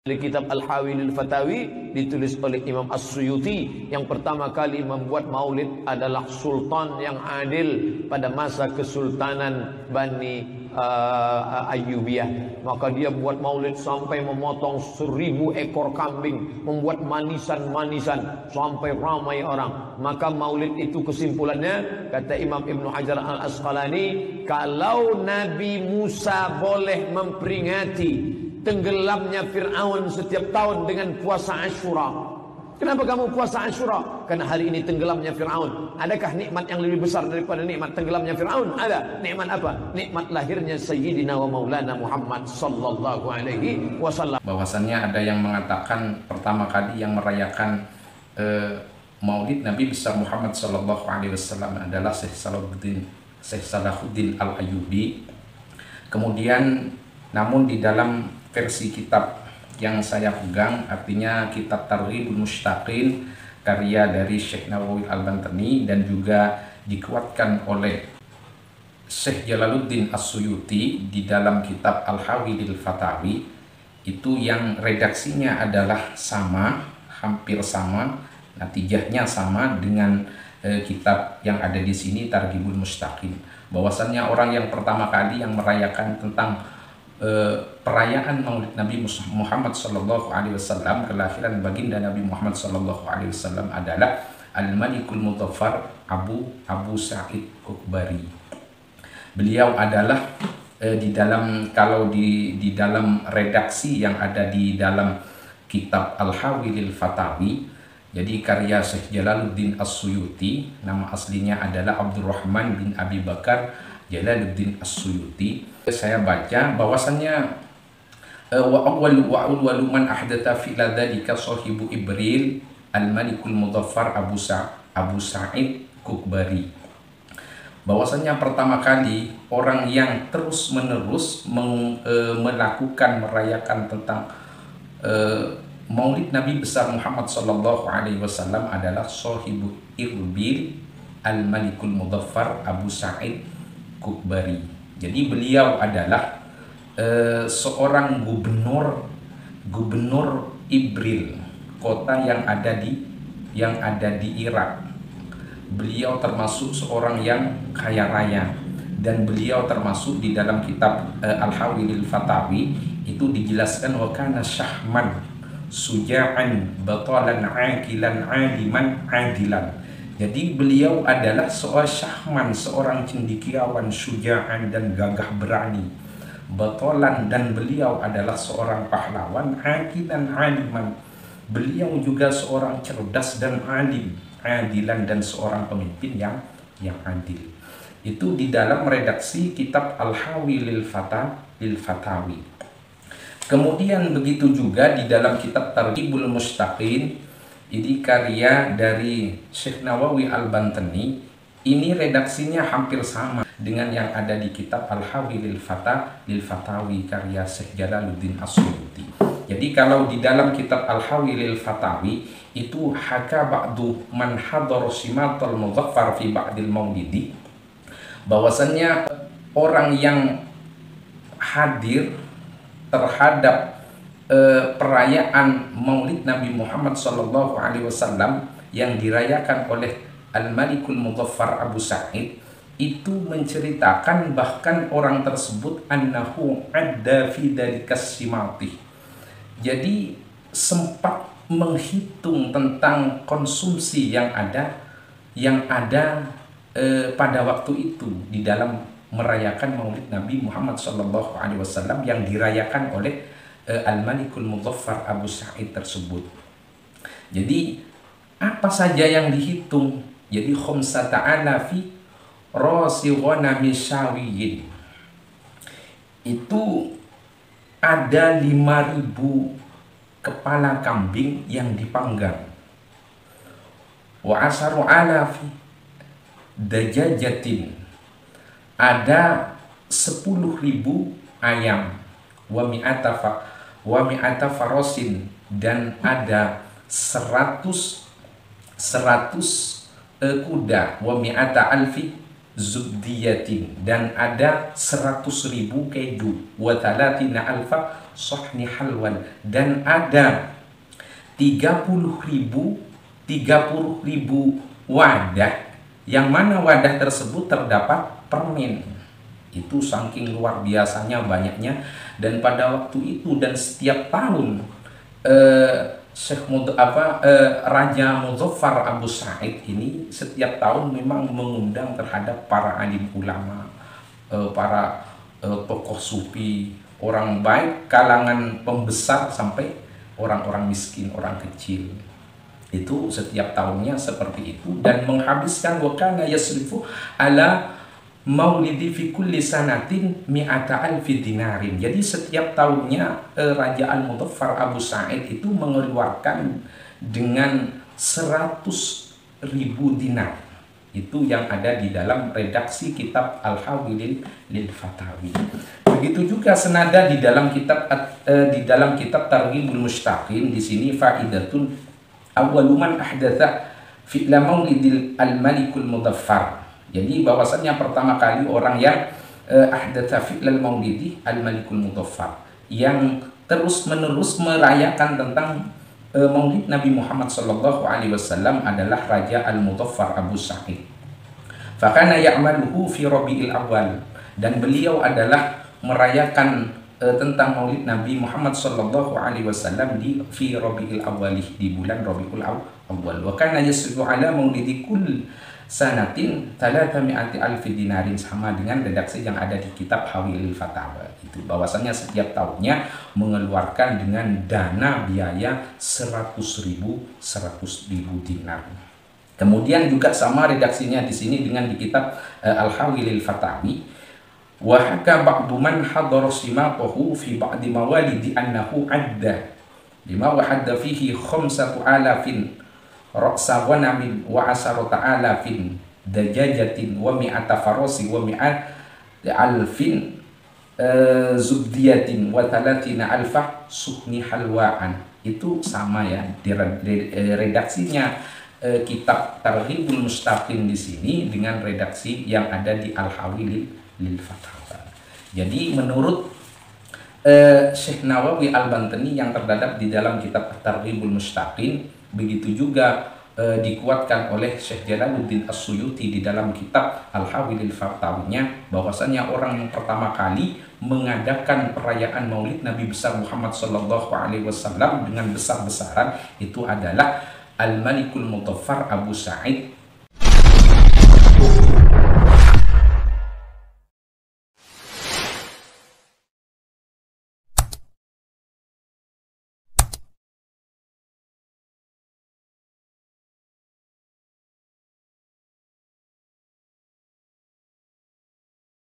Dari kitab Al-Hawilil Fatawi ditulis oleh Imam As-Suyuti, yang pertama kali membuat maulid adalah sultan yang adil pada masa kesultanan Bani Ayyubiyah. Maka dia buat maulid sampai memotong 1000 ekor kambing, membuat manisan-manisan sampai ramai orang. Maka maulid itu kesimpulannya, kata Imam Ibnu Hajar Al-Asqalani, kalau Nabi Musa boleh memperingati tenggelamnya Fir'aun setiap tahun dengan puasa Ashura. Kenapa kamu puasa Ashura? Karena hari ini tenggelamnya Fir'aun. Adakah nikmat yang lebih besar daripada nikmat tenggelamnya Fir'aun? Ada. Nikmat apa? Nikmat lahirnya Sayyidina wa Maulana Muhammad sallallahu alaihi wasallam. Bahwasannya ada yang mengatakan pertama kali yang merayakan Maulid Nabi besar Muhammad sallallahu alaihi wasallam adalah Syekh Salahuddin Al-Ayyubi. Kemudian namun di dalam versi kitab yang saya pegang, artinya kitab Targhibul Mushtaqin karya dari Syekh Nawawi Al-Bantani, dan juga dikuatkan oleh Syekh Jalaluddin As-Suyuti di dalam kitab Al-Hawilil Fatawi, itu yang redaksinya adalah sama, hampir sama, natijahnya sama dengan kitab yang ada di sini Targhibul Mushtaqin. Bahwasannya orang yang pertama kali yang merayakan tentang perayaan Maulid Nabi Muhammad sallallahu alaihi wasallam, kelahiran baginda Nabi Muhammad sallallahu alaihi wasallam, adalah Al-Malikul Mudhaffar Abu Sa'id Ukbari. Beliau adalah di dalam dalam redaksi yang ada di dalam kitab Al-Hawilil Fatawi, jadi karya Syekh Jalaluddin As-Suyuti, nama aslinya adalah Abdurrahman bin Abi Bakar Jalaluddin As-Suyuti. Saya baca bahwasannya wa awwalu man ahdatha fi dzalika sahibu Ibril Al-Malikul Mudhaffar Abu Sa'id Kukbari. Bahwasannya pertama kali orang yang terus-menerus melakukan merayakan tentang Maulid Nabi besar Muhammad sallallahu alaihi wasallam adalah sahibu Ibril Al-Malikul Mudhaffar Abu Sa'id Kukbari. Jadi beliau adalah seorang gubernur Ibril, kota yang ada di Irak. Beliau termasuk seorang yang kaya raya, dan beliau termasuk di dalam kitab Al-Hawilil Fatawi itu dijelaskan wa kana syahman suja'an batalan aqilan aliman adilan. Jadi beliau adalah seorang syahman, seorang cendekiawan, syuja'an dan gagah berani, batolan, dan beliau adalah seorang pahlawan, aqilan aliman. Beliau juga seorang cerdas dan alim, adilan, dan seorang pemimpin yang adil. Itu di dalam redaksi kitab Al-Hawilil Fatawi. Kemudian begitu juga di dalam kitab Targhibul Mushtaqin, ini karya dari Syekh Nawawi Al-Bantani. Ini redaksinya hampir sama dengan yang ada di kitab Al-Hawilil Fatawi karya Syekh Jalaluddin As-Suyuti. Jadi kalau di dalam kitab Al-Hawilil Fatawi itu haka ba'du man hadar simatul mudhaffar fi ba'dil maulidi, bahwasannya orang yang hadir terhadap perayaan Maulid Nabi Muhammad sallallahu alaihi wasallam yang dirayakan oleh Al-Malikul Mudhaffar Abu Sa'id, itu menceritakan bahkan orang tersebut annahu adda fi dalikas simati. Jadi sempat menghitung tentang konsumsi yang ada pada waktu itu di dalam merayakan Maulid Nabi Muhammad sallallahu alaihi wasallam yang dirayakan oleh Al-Malikul Mudhaffar Abu Sa'id tersebut. Jadi apa saja yang dihitung? Jadi khamsata alafi rasighana misyawiyin. Itu ada 5.000 kepala kambing yang dipanggang. Wa asaru alafi dajajatin. Ada 10.000 ayam. Wa mi'ata farosin, dan ada 100 kuda. Wa mi'ata alfi zubdiyatin, dan ada 100.000 kedu, wa thalathina alfa sahni halwan, dan ada 30.000 wadah, yang mana wadah tersebut terdapat permen. Itu saking luar biasanya banyaknya. Dan pada waktu itu dan setiap tahun Raja Muzaffar Abu Sa'id ini setiap tahun memang mengundang terhadap para alim ulama, para tokoh sufi, orang baik, kalangan pembesar sampai orang-orang miskin, orang kecil. Itu setiap tahunnya seperti itu, dan menghabiskan wakana yasrifu ala maulidi fi kulli sanatin mi'ata alfi dinarin. Jadi setiap tahunnya Raja Al-Muzaffar Abu Sa'id itu mengeluarkan dengan 100.000 dinar. Itu yang ada di dalam redaksi kitab Al-Hawilil lil Fatawi. Begitu juga senada di dalam kitab Targhibul Mushtaqin. Di sini faidatun awwaluman ahdatsa fi'la maulidil al-malikul muzaffar. Jadi bahwasannya pertama kali orang yang ahdatsa fi'lal maulidi al-malikul muzaffar, yang terus-menerus merayakan tentang maulid Nabi Muhammad sallallahu alaihi wasallam adalah Raja Al-Muzaffar Abu Sa'id. Fakana ya'maluhu fi Rabiul Awwal, dan beliau adalah merayakan tentang maulid Nabi Muhammad sallallahu alaihi wasallam di fi Rabiul Awwal, di bulan Rabiul Awwal. Wa kana yasrifu ala maulidi kull sanatin 300 alfi dinarin, sama dengan redaksi yang ada di kitab Hawilil Fatawa. Itu bahwasanya setiap tahunnya mengeluarkan dengan dana biaya 100.000 dinar. Kemudian juga sama redaksinya di sini dengan di kitab Al-Hawilil Fatawi. Wa haka ba'du man hadara simatahu fi ba'di mawalidi annahu adda lima wahadda fihi 5,000 ra'sa ghanamin wa 10 alafin dajajatin wa mi'ata farasi wa mi'at alfin zubdiyatin wa 30 alfa suhni halwaan. Itu sama ya di redaksinya kitab Targhibul Mushtaqin di sini dengan redaksi yang ada di Al-Hawilil lil Fatawa. Jadi menurut Syekh Nawawi Al-Bantani yang terdapat di dalam kitab Targhibul Mushtaqin, begitu juga dikuatkan oleh Syekh Jalaluddin As-Suyuti di dalam kitab Al-Hawilil Fatawinya, bahwasanya orang yang pertama kali mengadakan perayaan maulid Nabi besar Muhammad sallallahu alaihi wasallam dengan besar-besaran itu adalah Al-Malikul Muzaffar Abu Sa'id